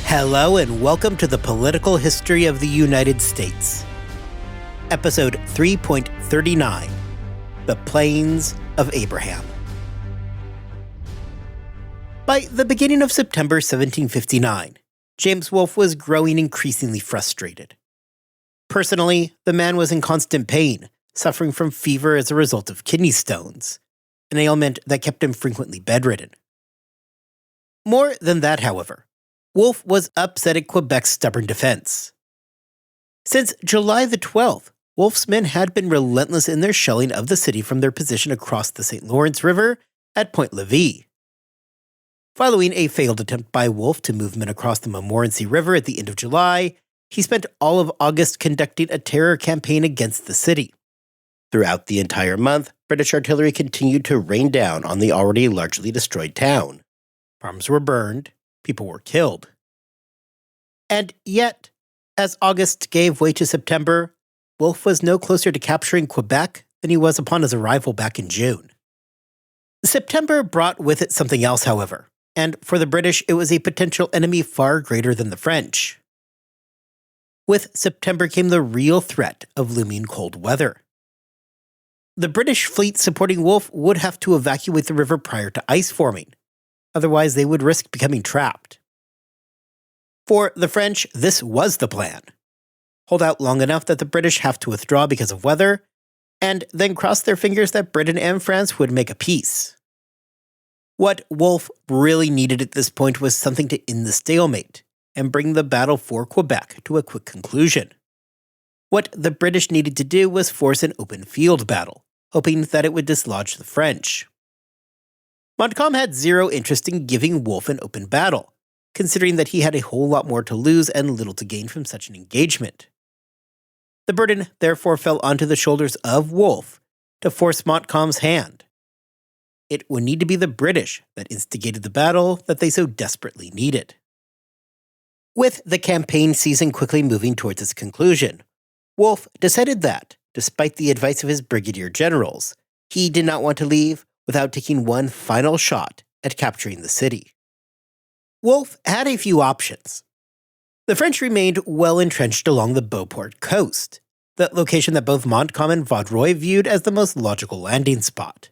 Hello and welcome to the Political History of the United States. Episode 3.39, The Plains of Abraham. By the beginning of September 1759, James Wolfe was growing increasingly frustrated. Personally, the man was in constant pain, suffering from fever as a result of kidney stones, an ailment that kept him frequently bedridden. More than that, however, Wolfe was upset at Quebec's stubborn defense. Since July the 12th, Wolfe's men had been relentless in their shelling of the city from their position across the St. Lawrence River at Point Levis. Following a failed attempt by Wolfe to move men across the Montmorency River at the end of July, he spent all of August conducting a terror campaign against the city. Throughout the entire month, British artillery continued to rain down on the already largely destroyed town. Farms were burned, people were killed. And yet, as August gave way to September, Wolfe was no closer to capturing Quebec than he was upon his arrival back in June. September brought with it something else, however, and for the British it was a potential enemy far greater than the French. With September came the real threat of looming cold weather. The British fleet supporting Wolfe would have to evacuate the river prior to ice forming. Otherwise, they would risk becoming trapped. For the French, this was the plan. Hold out long enough that the British have to withdraw because of weather, and then cross their fingers that Britain and France would make a peace. What Wolfe really needed at this point was something to end the stalemate and bring the battle for Quebec to a quick conclusion. What the British needed to do was force an open field battle, hoping that it would dislodge the French. Montcalm had zero interest in giving Wolfe an open battle, considering that he had a whole lot more to lose and little to gain from such an engagement. The burden therefore fell onto the shoulders of Wolfe to force Montcalm's hand. It would need to be the British that instigated the battle that they so desperately needed. With the campaign season quickly moving towards its conclusion, Wolfe decided that, despite the advice of his brigadier generals, he did not want to leave without taking one final shot at capturing the city. Wolfe had a few options. The French remained well entrenched along the Beauport coast, the location that both Montcalm and Vaudreuil viewed as the most logical landing spot.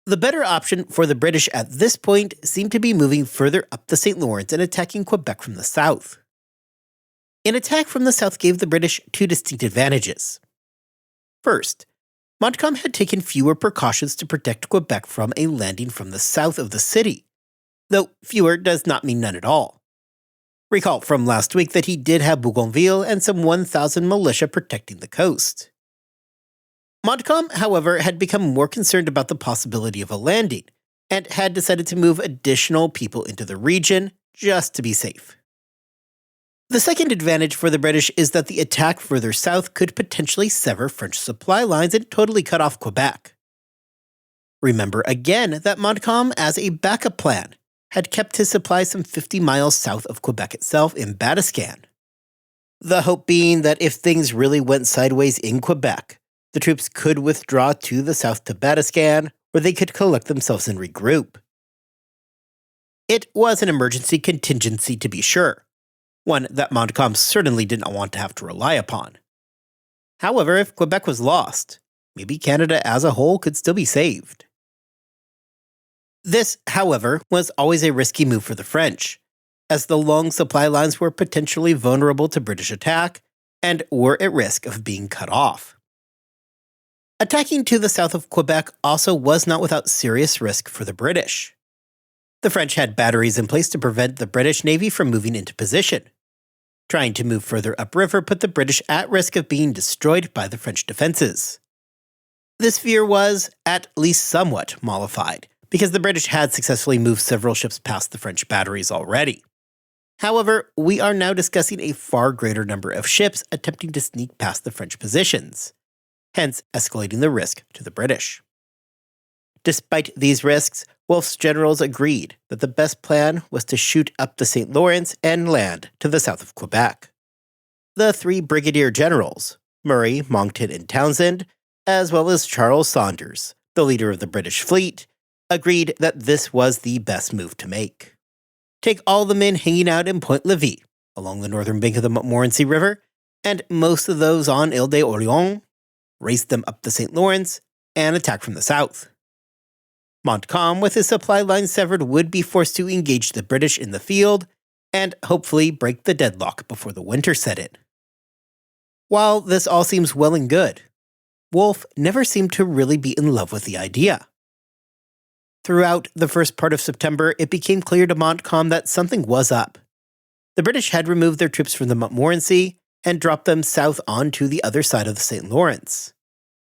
The better option for the British at this point seemed to be moving further up the St. Lawrence and attacking Quebec from the south. An attack from the south gave the British two distinct advantages. First, Montcalm had taken fewer precautions to protect Quebec from a landing from the south of the city, though fewer does not mean none at all. Recall from last week that he did have Bougainville and some 1,000 militia protecting the coast. Montcalm, however, had become more concerned about the possibility of a landing, and had decided to move additional people into the region just to be safe. The second advantage for the British is that the attack further south could potentially sever French supply lines and totally cut off Quebec. Remember again that Montcalm, as a backup plan, had kept his supplies some 50 miles south of Quebec itself in Batiscan. The hope being that if things really went sideways in Quebec, the troops could withdraw to the south to Batiscan, where they could collect themselves and regroup. It was an emergency contingency to be sure, one that Montcalm certainly did not want to have to rely upon. However, if Quebec was lost, maybe Canada as a whole could still be saved. This, however, was always a risky move for the French, as the long supply lines were potentially vulnerable to British attack and were at risk of being cut off. Attacking to the south of Quebec also was not without serious risk for the British. The French had batteries in place to prevent the British Navy from moving into position. Trying to move further upriver put the British at risk of being destroyed by the French defenses. This fear was, at least somewhat, mollified, because the British had successfully moved several ships past the French batteries already. However, we are now discussing a far greater number of ships attempting to sneak past the French positions, hence escalating the risk to the British. Despite these risks, Wolfe's generals agreed that the best plan was to shoot up the St. Lawrence and land to the south of Quebec. The three brigadier generals, Murray, Monckton, and Townsend, as well as Charles Saunders, the leader of the British fleet, agreed that this was the best move to make. take all the men hanging out in Point Levis, along the northern bank of the Montmorency River, and most of those on Ile d'Orléans, race them up the St. Lawrence, and attack from the south. Montcalm, with his supply line severed, would be forced to engage the British in the field and hopefully break the deadlock before the winter set in. While this all seems well and good, Wolfe never seemed to really be in love with the idea. Throughout the first part of September, it became clear to Montcalm that something was up. The British had removed their troops from the Montmorency and dropped them south onto the other side of the St. Lawrence.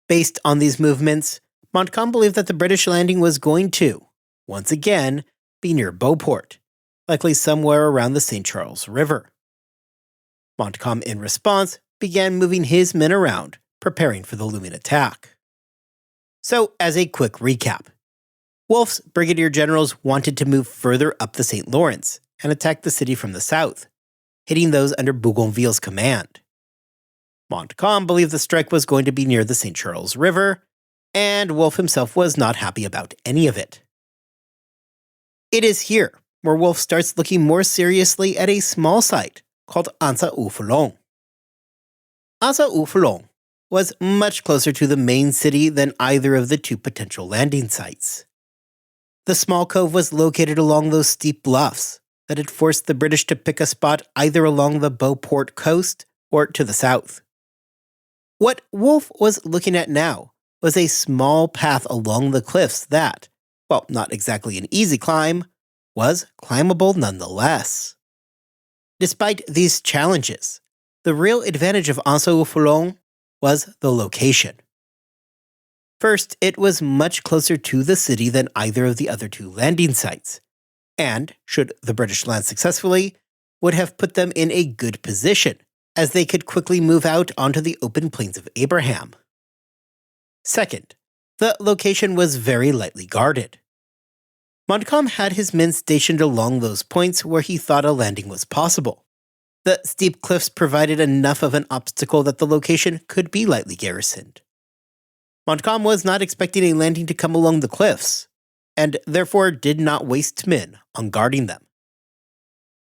Based on these movements, Montcalm believed that the British landing was going to, once again, be near Beauport, likely somewhere around the St. Charles River. Montcalm, in response, began moving his men around, preparing for the looming attack. So, as a quick recap, Wolfe's brigadier generals wanted to move further up the St. Lawrence and attack the city from the south, hitting those under Bougainville's command. Montcalm believed the strike was going to be near the St. Charles River, and Wolfe himself was not happy about any of it. It is here where Wolfe starts looking more seriously at a small site called Anse-au-Foulon. Anse-au-Foulon was much closer to the main city than either of the two potential landing sites. The small cove was located along those steep bluffs that had forced the British to pick a spot either along the Beauport coast or to the south. What Wolfe was looking at now was a small path along the cliffs that, while not exactly an easy climb, was climbable nonetheless. Despite these challenges, the real advantage of Anse-au-Foulon was the location. First, it was much closer to the city than either of the other two landing sites, and, should the British land successfully, would have put them in a good position, as they could quickly move out onto the open plains of Abraham. Second, the location was very lightly guarded. Montcalm had his men stationed along those points where he thought a landing was possible. The steep cliffs provided enough of an obstacle that the location could be lightly garrisoned. Montcalm was not expecting a landing to come along the cliffs, and therefore did not waste men on guarding them.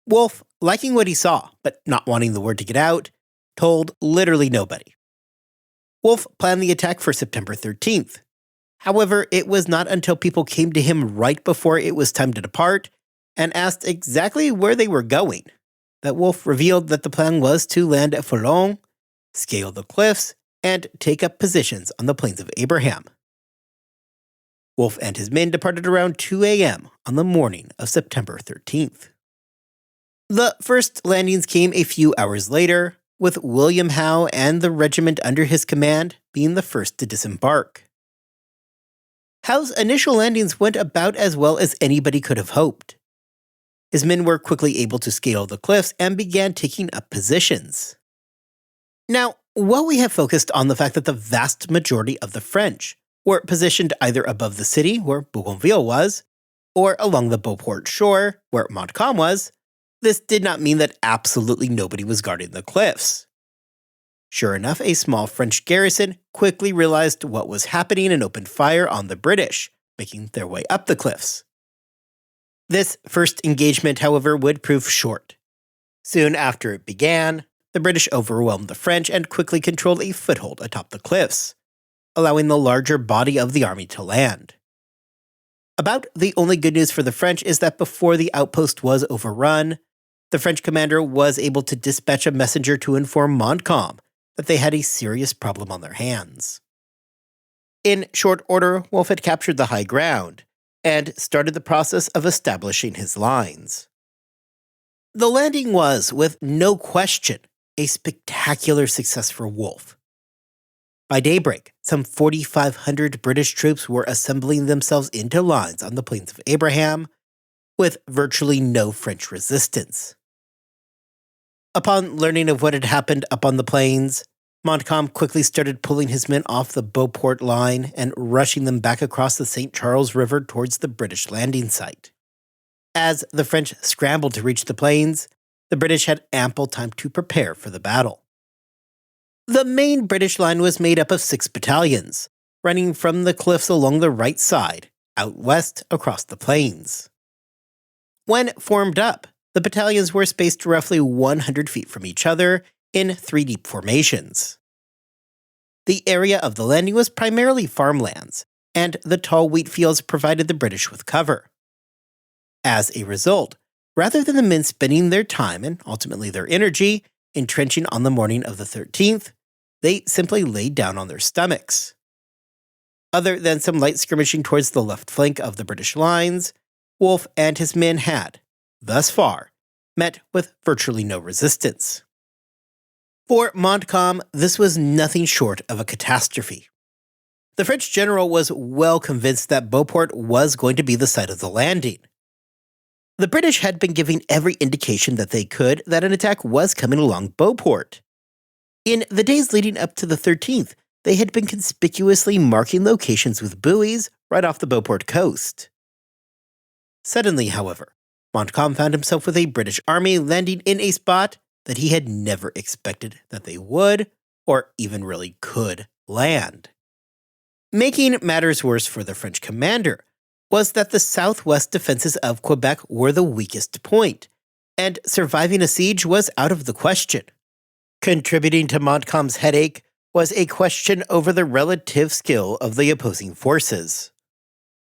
Wolfe, liking what he saw, but not wanting the word to get out, told literally nobody. Wolfe planned the attack for September 13th. However, it was not until people came to him right before it was time to depart and asked exactly where they were going that Wolfe revealed that the plan was to land at Foulon, scale the cliffs, and take up positions on the plains of Abraham. Wolfe and his men departed around 2 a.m. on the morning of September 13th. The first landings came a few hours later, with William Howe and the regiment under his command being the first to disembark. Howe's initial landings went about as well as anybody could have hoped. His men were quickly able to scale the cliffs and began taking up positions. Now, while we have focused on the fact that the vast majority of the French were positioned either above the city, where Bougainville was, or along the Beauport shore, where Montcalm was, this did not mean that absolutely nobody was guarding the cliffs. Sure enough, a small French garrison quickly realized what was happening and opened fire on the British, making their way up the cliffs. This first engagement, however, would prove short. Soon after it began, the British overwhelmed the French and quickly controlled a foothold atop the cliffs, allowing the larger body of the army to land. About the only good news for the French is that before the outpost was overrun, the French commander was able to dispatch a messenger to inform Montcalm that they had a serious problem on their hands. In short order, Wolfe had captured the high ground and started the process of establishing his lines. The landing was, with no question, a spectacular success for Wolfe. By daybreak, some 4,500 British troops were assembling themselves into lines on the plains of Abraham, with virtually no French resistance. Upon learning of what had happened up on the plains, Montcalm quickly started pulling his men off the Beauport line and rushing them back across the St. Charles River towards the British landing site. As the French scrambled to reach the plains, the British had ample time to prepare for the battle. The main British line was made up of 6 battalions, running from the cliffs along the right side, out west across the plains. When formed up, the battalions were spaced roughly 100 feet from each other in 3 deep formations. The area of the landing was primarily farmlands, and the tall wheat fields provided the British with cover. As a result, rather than the men spending their time and ultimately their energy entrenching on the morning of the 13th, they simply laid down on their stomachs. Other than some light skirmishing towards the left flank of the British lines, Wolfe and his men had, thus far, met with virtually no resistance. For Montcalm, this was nothing short of a catastrophe. The French general was well convinced that Beauport was going to be the site of the landing. The British had been giving every indication that they could that an attack was coming along Beauport. In the days leading up to the 13th, they had been conspicuously marking locations with buoys right off the Beauport coast. Suddenly, however, Montcalm found himself with a British army landing in a spot that he had never expected that they would, or even really could, land. Making matters worse for the French commander was that the southwest defenses of Quebec were the weakest point, and surviving a siege was out of the question. Contributing to Montcalm's headache was a question over the relative skill of the opposing forces.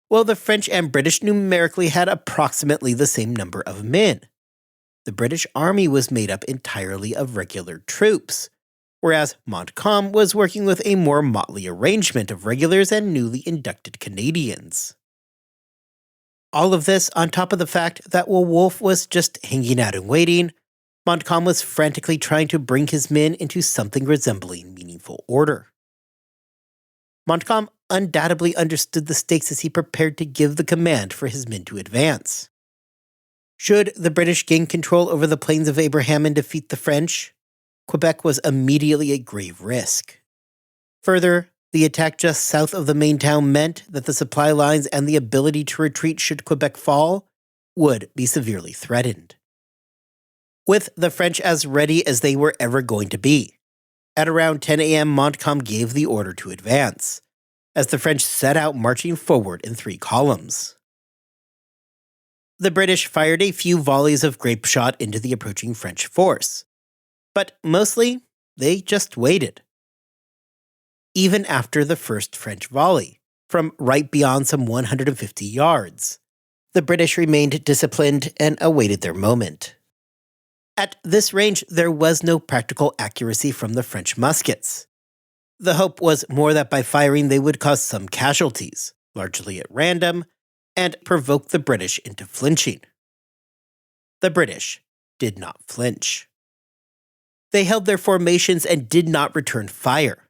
While the French and British numerically had approximately the same number of men, the British army was made up entirely of regular troops, whereas Montcalm was working with a more motley arrangement of regulars and newly inducted Canadians. All of this on top of the fact that while Wolfe was just hanging out and waiting, Montcalm was frantically trying to bring his men into something resembling meaningful order. Montcalm undoubtedly understood the stakes as he prepared to give the command for his men to advance. Should the British gain control over the Plains of Abraham and defeat the French, Quebec was immediately at grave risk. Further, the attack just south of the main town meant that the supply lines and the ability to retreat should Quebec fall would be severely threatened. With the French as ready as they were ever going to be, at around 10 a.m. Montcalm gave the order to advance, as the French set out marching forward in 3 columns. The British fired a few volleys of grape shot into the approaching French force, but mostly they just waited. Even after the first French volley, from right beyond some 150 yards, the British remained disciplined and awaited their moment. At this range, there was no practical accuracy from the French muskets. The hope was more that by firing they would cause some casualties, largely at random, and provoke the British into flinching. The British did not flinch. They held their formations and did not return fire.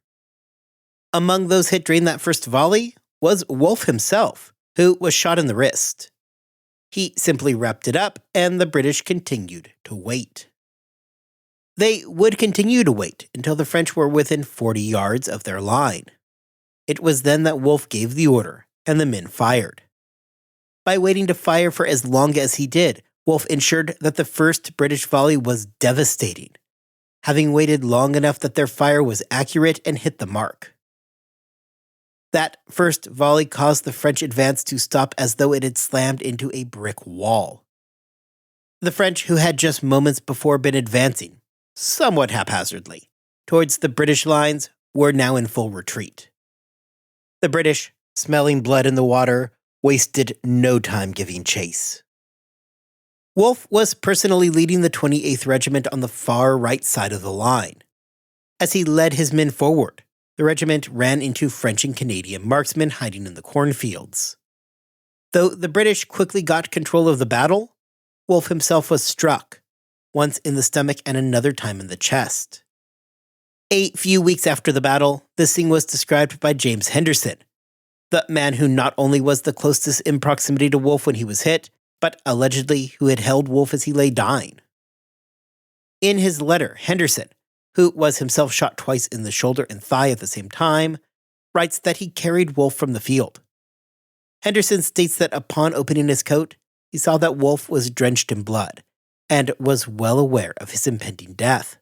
Among those hit during that first volley was Wolfe himself, who was shot in the wrist. He simply wrapped it up, and the British continued to wait. They would continue to wait until the French were within 40 yards of their line. It was then that Wolfe gave the order, and the men fired. By waiting to fire for as long as he did, Wolfe ensured that the first British volley was devastating, having waited long enough that their fire was accurate and hit the mark. That first volley caused the French advance to stop as though it had slammed into a brick wall. The French, who had just moments before been advancing, somewhat haphazardly, towards the British lines, were now in full retreat. The British, smelling blood in the water, wasted no time giving chase. Wolfe was personally leading the 28th Regiment on the far right side of the line. As he led his men forward, the regiment ran into French and Canadian marksmen hiding in the cornfields. Though the British quickly got control of the battle, Wolfe himself was struck, once in the stomach and another time in the chest. A few weeks after the battle, this scene was described by James Henderson, the man who not only was the closest in proximity to Wolfe when he was hit, but allegedly who had held Wolfe as he lay dying. In his letter, Henderson, who was himself shot twice in the shoulder and thigh at the same time, writes that he carried Wolfe from the field. Henderson states that upon opening his coat, he saw that Wolfe was drenched in blood and was well aware of his impending death.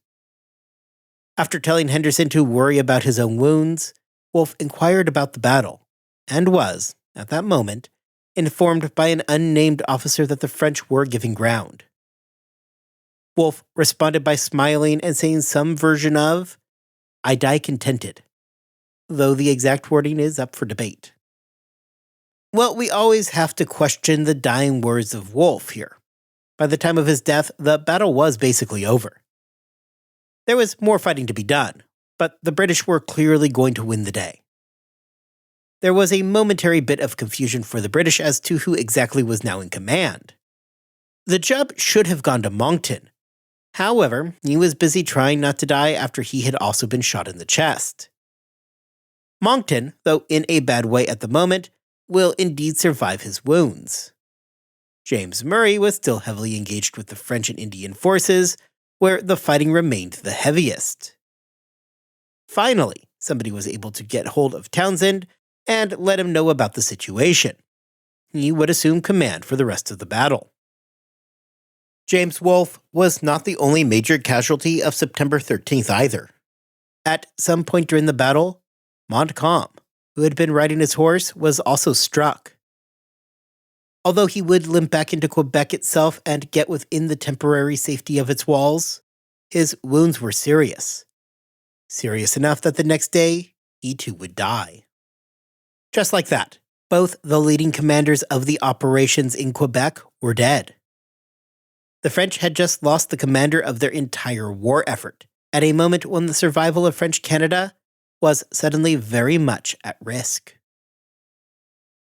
After telling Henderson to worry about his own wounds, Wolfe inquired about the battle and was, at that moment, informed by an unnamed officer that the French were giving ground. Wolfe responded by smiling and saying some version of, "I die contented," though the exact wording is up for debate. Well, we always have to question the dying words of Wolfe here. By the time of his death, the battle was basically over. There was more fighting to be done, but the British were clearly going to win the day. There was a momentary bit of confusion for the British as to who exactly was now in command. The job should have gone to Monckton. However, he was busy trying not to die after he had also been shot in the chest. Monckton, though in a bad way at the moment, will indeed survive his wounds. James Murray was still heavily engaged with the French and Indian forces, where the fighting remained the heaviest. Finally, somebody was able to get hold of Townshend and let him know about the situation. He would assume command for the rest of the battle. James Wolfe was not the only major casualty of September 13th either. At some point during the battle, Montcalm, who had been riding his horse, was also struck. Although he would limp back into Quebec itself and get within the temporary safety of its walls, his wounds were serious. Serious enough that the next day, he too would die. Just like that, both the leading commanders of the operations in Quebec were dead. The French had just lost the commander of their entire war effort, at a moment when the survival of French Canada was suddenly very much at risk.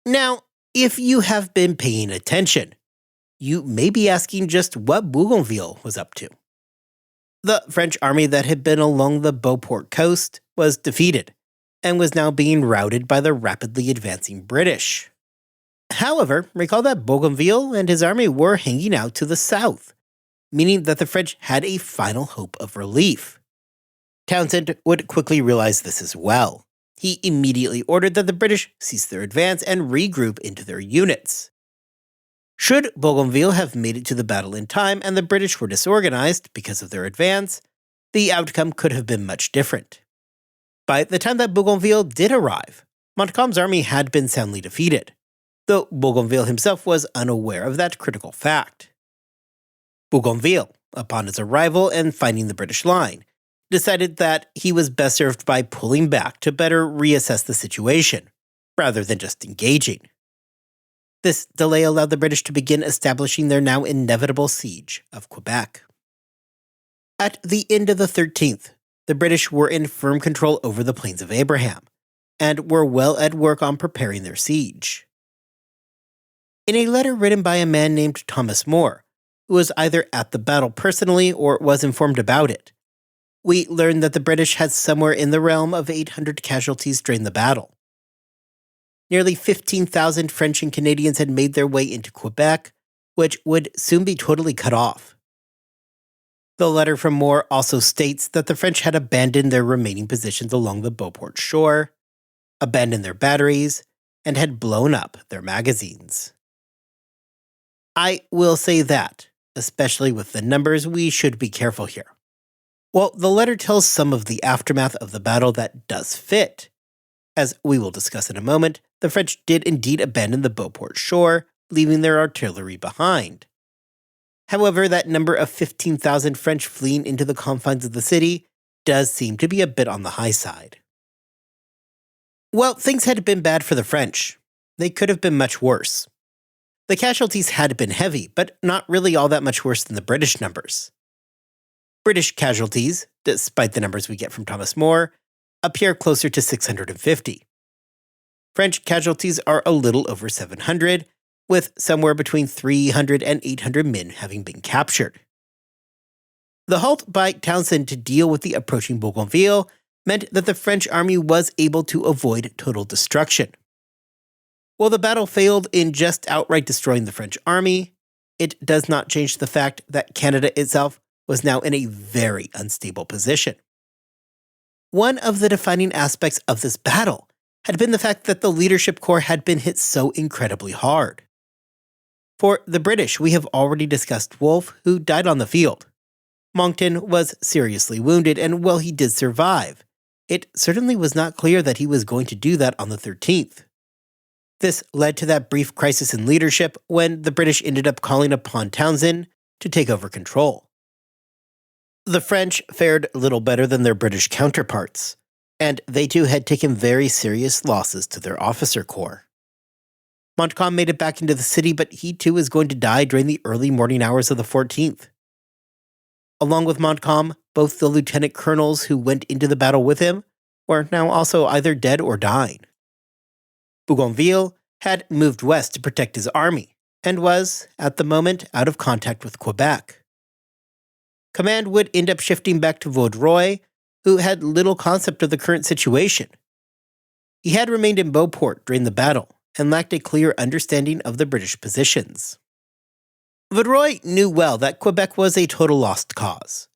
Now, if you have been paying attention, you may be asking just what Bougainville was up to. The French army that had been along the Beauport coast was defeated, and was now being routed by the rapidly advancing British. However, recall that Bougainville and his army were hanging out to the south, meaning that the French had a final hope of relief. Townshend would quickly realize this as well. He immediately ordered that the British cease their advance and regroup into their units. Should Bougainville have made it to the battle in time and the British were disorganized because of their advance, the outcome could have been much different. By the time that Bougainville did arrive, Montcalm's army had been soundly defeated, though Bougainville himself was unaware of that critical fact. Bougainville, upon his arrival and finding the British line, decided that he was best served by pulling back to better reassess the situation, rather than just engaging. This delay allowed the British to begin establishing their now inevitable siege of Quebec. At the end of the 13th, the British were in firm control over the Plains of Abraham, and were well at work on preparing their siege. In a letter written by a man named Thomas More, who was either at the battle personally or was informed about it, we learn that the British had somewhere in the realm of 800 casualties during the battle. Nearly 15,000 French and Canadians had made their way into Quebec, which would soon be totally cut off. The letter from Moore also states that the French had abandoned their remaining positions along the Beauport shore, abandoned their batteries, and had blown up their magazines. I will say that, especially with the numbers, we should be careful here. While the letter tells some of the aftermath of the battle that does fit, as we will discuss in a moment, the French did indeed abandon the Beauport shore, leaving their artillery behind. However, that number of 15,000 French fleeing into the confines of the city does seem to be a bit on the high side. Well, things had been bad for the French. They could have been much worse. The casualties had been heavy, but not really all that much worse than the British numbers. British casualties, despite the numbers we get from Thomas More, appear closer to 650. French casualties are a little over 700, with somewhere between 300 and 800 men having been captured. The halt by Townshend to deal with the approaching Bougainville meant that the French army was able to avoid total destruction. While the battle failed in just outright destroying the French army, it does not change the fact that Canada itself was now in a very unstable position. One of the defining aspects of this battle had been the fact that the leadership corps had been hit so incredibly hard. For the British, we have already discussed Wolfe, who died on the field. Monckton was seriously wounded, and while he did survive, it certainly was not clear that he was going to do that on the 13th. This led to that brief crisis in leadership when the British ended up calling upon Townshend to take over control. The French fared little better than their British counterparts, and they too had taken very serious losses to their officer corps. Montcalm made it back into the city, but he too was going to die during the early morning hours of the 14th. Along with Montcalm, both the lieutenant colonels who went into the battle with him were now also either dead or dying. Bougainville had moved west to protect his army, and was, at the moment, out of contact with Quebec. Command would end up shifting back to Vaudreuil, who had little concept of the current situation. He had remained in Beauport during the battle, and lacked a clear understanding of the British positions. Vaudreuil knew well that Quebec was a total lost cause.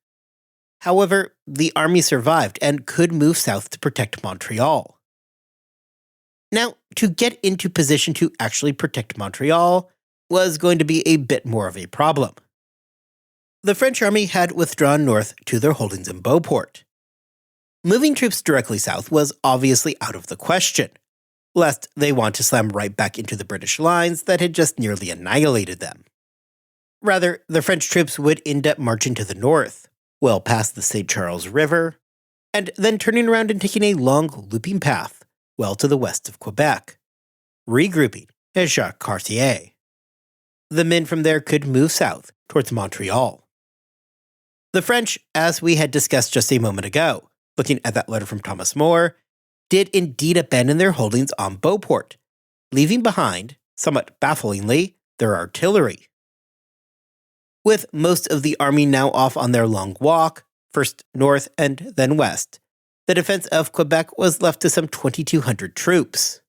However, the army survived and could move south to protect Montreal. Now, to get into position to actually protect Montreal was going to be a bit more of a problem. The French army had withdrawn north to their holdings in Beauport. Moving troops directly south was obviously out of the question, lest they want to slam right back into the British lines that had just nearly annihilated them. Rather, the French troops would end up marching to the north, well past the St. Charles River, and then turning around and taking a long looping path well to the west of Quebec, regrouping at Jacques Cartier. The men from there could move south towards Montreal. The French, as we had discussed just a moment ago, looking at that letter from Thomas More, did indeed abandon their holdings on Beauport, leaving behind, somewhat bafflingly, their artillery. With most of the army now off on their long walk, first north and then west, the defense of Quebec was left to some 2,200 troops.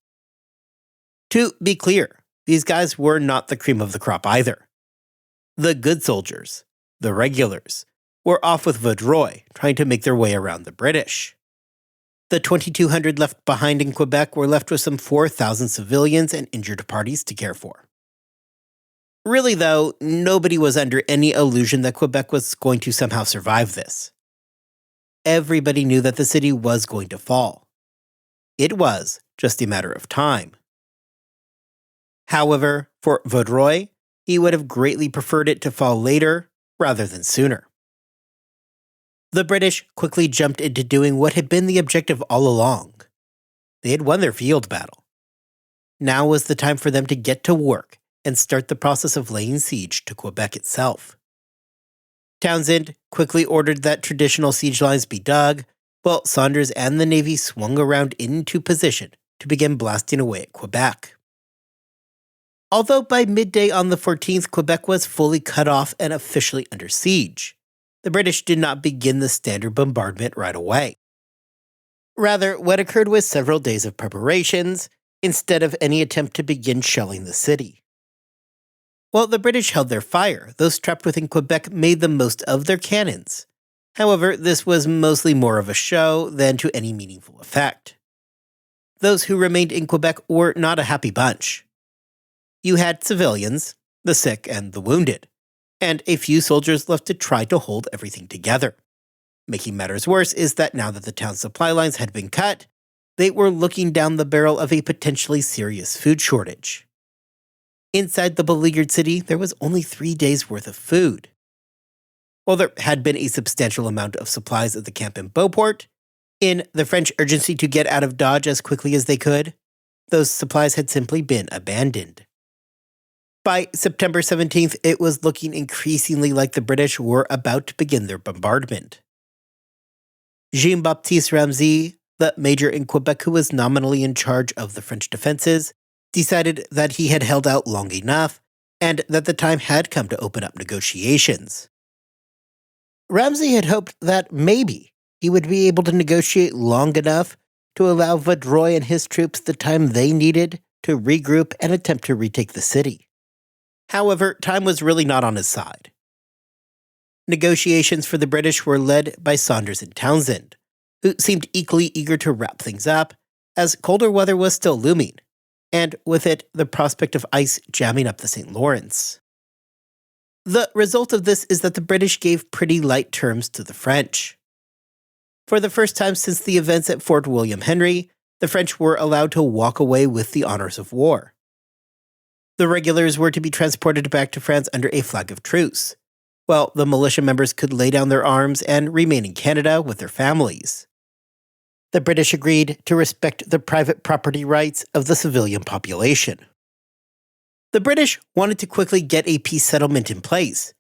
To be clear, these guys were not the cream of the crop either. The good soldiers, the regulars, were off with Vaudreuil, trying to make their way around the British. The 2,200 left behind in Quebec were left with some 4,000 civilians and injured parties to care for. Really, though, nobody was under any illusion that Quebec was going to somehow survive this. Everybody knew that the city was going to fall. It was just a matter of time. However, for Vaudreuil, he would have greatly preferred it to fall later rather than sooner. The British quickly jumped into doing what had been the objective all along. They had won their field battle. Now was the time for them to get to work and start the process of laying siege to Quebec itself. Townshend quickly ordered that traditional siege lines be dug, while Saunders and the Navy swung around into position to begin blasting away at Quebec. Although by midday on the 14th, Quebec was fully cut off and officially under siege, the British did not begin the standard bombardment right away. Rather, what occurred was several days of preparations, instead of any attempt to begin shelling the city. While the British held their fire, those trapped within Quebec made the most of their cannons. However, this was mostly more of a show than to any meaningful effect. Those who remained in Quebec were not a happy bunch. You had civilians, the sick and the wounded, and a few soldiers left to try to hold everything together. Making matters worse is that now that the town's supply lines had been cut, they were looking down the barrel of a potentially serious food shortage. Inside the beleaguered city, there was only 3 days' worth of food. While there had been a substantial amount of supplies at the camp in Beauport, in the French urgency to get out of Dodge as quickly as they could, those supplies had simply been abandoned. By September 17th, it was looking increasingly like the British were about to begin their bombardment. Jean-Baptiste Ramesay, the major in Quebec who was nominally in charge of the French defenses, decided that he had held out long enough and that the time had come to open up negotiations. Ramesay had hoped that maybe he would be able to negotiate long enough to allow Vaudreuil and his troops the time they needed to regroup and attempt to retake the city. However, time was really not on his side. Negotiations for the British were led by Saunders and Townshend, who seemed equally eager to wrap things up, as colder weather was still looming, and with it the prospect of ice jamming up the St. Lawrence. The result of this is that the British gave pretty light terms to the French. For the first time since the events at Fort William Henry, the French were allowed to walk away with the honors of war. The regulars were to be transported back to France under a flag of truce, while the militia members could lay down their arms and remain in Canada with their families. The British agreed to respect the private property rights of the civilian population. The British wanted to quickly get a peace settlement in place,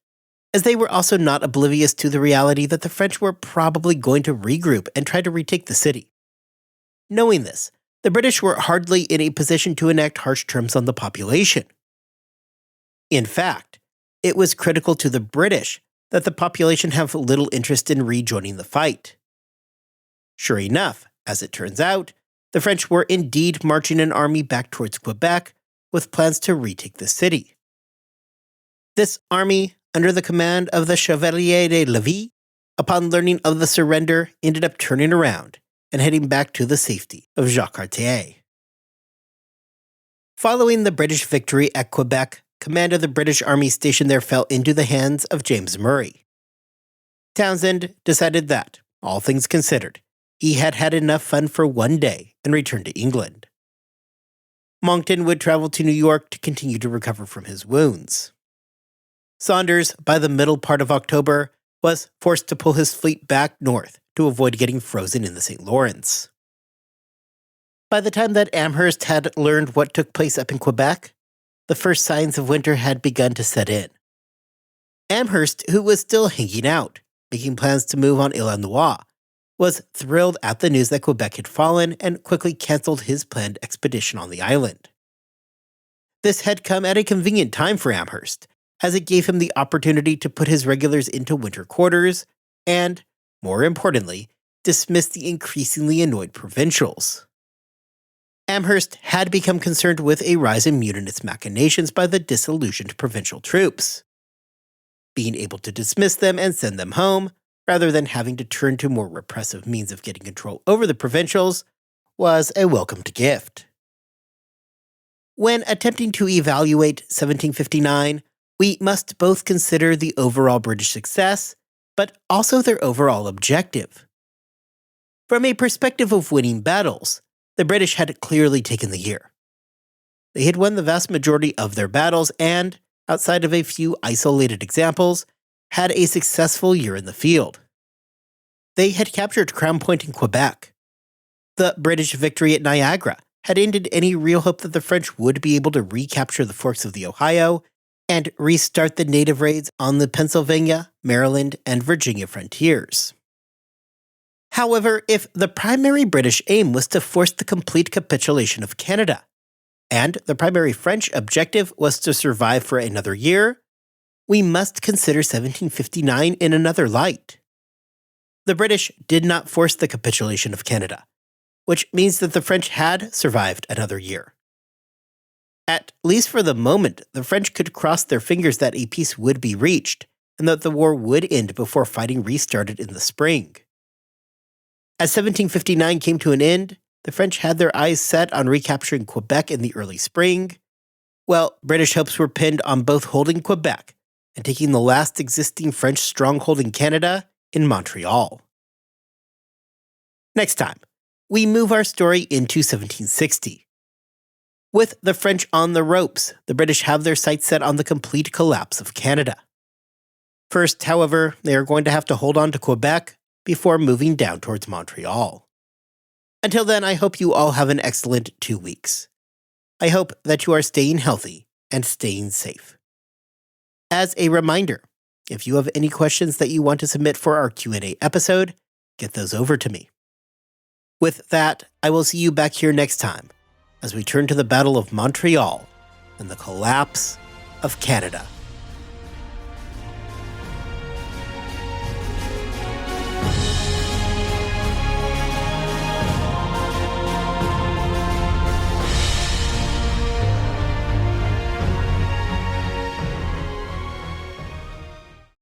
as they were also not oblivious to the reality that the French were probably going to regroup and try to retake the city. Knowing this, the British were hardly in a position to enact harsh terms on the population. In fact, it was critical to the British that the population have little interest in rejoining the fight. Sure enough, as it turns out, the French were indeed marching an army back towards Quebec with plans to retake the city. This army, under the command of the Chevalier de Lévis, upon learning of the surrender, ended up turning around and heading back to the safety of Jacques-Cartier. Following the British victory at Quebec, command of the British Army stationed there fell into the hands of James Murray. Townshend decided that, all things considered, he had had enough fun for one day and returned to England. Monckton would travel to New York to continue to recover from his wounds. Saunders, by the middle part of October, was forced to pull his fleet back north to avoid getting frozen in the St. Lawrence. By the time that Amherst had learned what took place up in Quebec, the first signs of winter had begun to set in. Amherst, who was still hanging out, making plans to move on Illinois, was thrilled at the news that Quebec had fallen and quickly canceled his planned expedition on the island. This had come at a convenient time for Amherst, as it gave him the opportunity to put his regulars into winter quarters and, more importantly, dismiss the increasingly annoyed provincials. Amherst had become concerned with a rise in mutinous machinations by the disillusioned provincial troops. Being able to dismiss them and send them home, rather than having to turn to more repressive means of getting control over the provincials, was a welcomed gift. When attempting to evaluate 1759, we must both consider the overall British success, but also their overall objective. From a perspective of winning battles, the British had clearly taken the year. They had won the vast majority of their battles and, outside of a few isolated examples, had a successful year in the field. They had captured Crown Point in Quebec. The British victory at Niagara had ended any real hope that the French would be able to recapture the forks of the Ohio and restart the native raids on the Pennsylvania, Maryland, and Virginia frontiers. However, if the primary British aim was to force the complete capitulation of Canada, and the primary French objective was to survive for another year, we must consider 1759 in another light. The British did not force the capitulation of Canada, which means that the French had survived another year. At least for the moment, the French could cross their fingers that a peace would be reached, and that the war would end before fighting restarted in the spring. As 1759 came to an end, the French had their eyes set on recapturing Quebec in the early spring, while British hopes were pinned on both holding Quebec and taking the last existing French stronghold in Canada in Montreal. Next time, we move our story into 1760. With the French on the ropes, the British have their sights set on the complete collapse of Canada. First, however, they are going to have to hold on to Quebec before moving down towards Montreal. Until then, I hope you all have an excellent 2 weeks. I hope that you are staying healthy and staying safe. As a reminder, if you have any questions that you want to submit for our Q&A episode, get those over to me. With that, I will see you back here next time as we turn to the Battle of Montreal and the collapse of Canada.